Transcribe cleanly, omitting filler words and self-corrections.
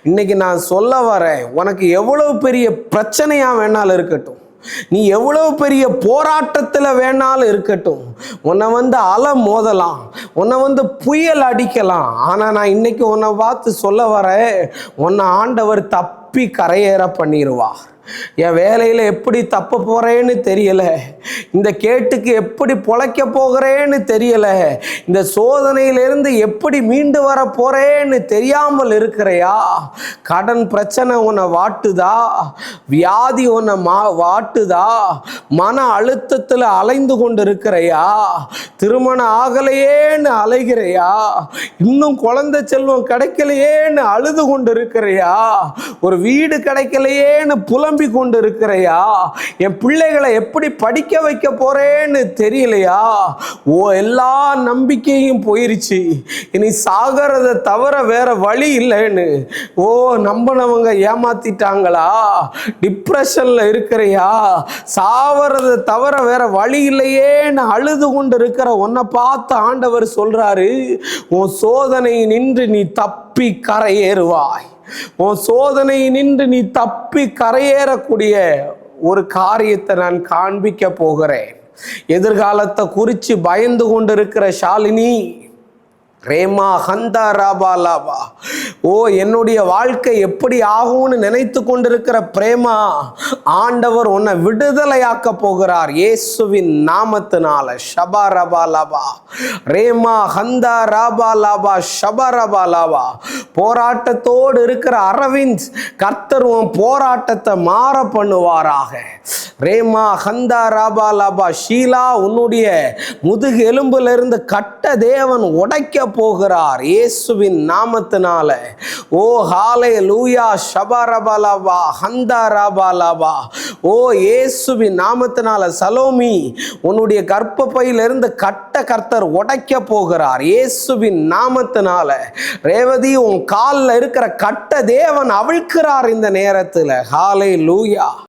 இன்னைக்கு நான் சொல்ல வரேன், உனக்கு எவ்வளவு பெரிய பிரச்சனையா வேணாலும் இருக்கட்டும், நீ எவ்வளவு பெரிய போராட்டத்தில் வேணாலும் இருக்கட்டும், உன்னை அலை மோதலாம், உன்னை புயல் அடிக்கலாம், ஆனால் நான் இன்னைக்கு உன்னை பார்த்து சொல்ல வரேன், உன்னை ஆண்டவர் தப்பி கரையேற பண்ணிடுவா. என் வேலையில் எப்படி தப்ப போகிறேன்னு தெரியலை, இந்த கேட்டுக்கு எப்படி பொழைக்க போகிறேன்னு தெரியலை, இந்த சோதனையிலிருந்து எப்படி மீண்டு வர போகிறேன்னு தெரியாமல் இருக்கிறையா? கடன் பிரச்சனை உன்னை வாட்டுதா? வியாதி உன்னை வாட்டுதா? மன அழுத்தத்தில் அலைந்து கொண்டு இருக்கிறையா? திருமணம் ஆகலையேன்னு அலைகிறையா? இன்னும் குழந்தை செல்வம் கிடைக்கலையேன்னு அழுது கொண்டு இருக்கிறையா? ஒரு வீடு கிடைக்கலையேன்னு புலம் கொண்டு இருக்கிறையா? என் பிள்ளைகளை எப்படி படிக்க வைக்க போறேன்னு தெரியலையா? எல்லா நம்பிக்கையும் போயிருச்சு, இனி சாகிறத தவிர வேற வழி இல்லைன்னு நம்பினவங்க ஏமாத்திட்டாங்களா? டிப்ரெஷன்ல இருக்கிறையா? சாவறத தவிர வேற வழி இல்லையேன்னு அழுது கொண்டு இருக்கிற உன்னை பார்த்து ஆண்டவர் சொல்றாரு, உன் சோதனை நின்று நீ தப்பி கரையேறுவாய். உன் சோதனை நின்று நீ தப்பி கரையேறக்கூடிய ஒரு காரியத்தை நான் காண்பிக்க போகிறேன். எதிர்காலத்தை குறித்து பயந்து கொண்டிருக்கிற ஷாலினி, ரேமா ஹந்தா ராபா லாபா, என்னுடைய வாழ்க்கை எப்படி ஆகும்னு நினைத்து கொண்டிருக்கிற பிரேமா, ஆண்டவர் உன்னை விடுதலையாக்க போகிறார் இயேசுவின் நாமத்தினால. ஷபா ரபா லாபா, ரேமா ஹந்தா ராபா லாபா, ஷபா ரபா லாபா. போராட்டத்தோடு இருக்கிற அரவிந்த், கர்த்தர் உன் போராட்டத்தை மாற பண்ணுவாராக. ரேமா ஹந்தா ராபா லாபா. ஷீலா, உன்னுடைய முதுகு எலும்புல இருந்து கட்ட தேவன் உடைக்க போகிறார் இயேசுவின் நாமத்தினால. ஹalleluya. ஷபரபலவா ஹந்தரபலவா. இயேசுவின் நாமத்தினால. சலோமி, உன்னுடைய கர்ப்பப்பையிலிருந்து கட்ட கர்த்தர் உடைக்க போகிறார் இயேசுவின் நாமத்தினால. ரேவதி, உன் காலில் இருக்கிற கட்ட தேவன் அவிழ்க்கிறார் இந்த நேரத்தில். ஹalleluya.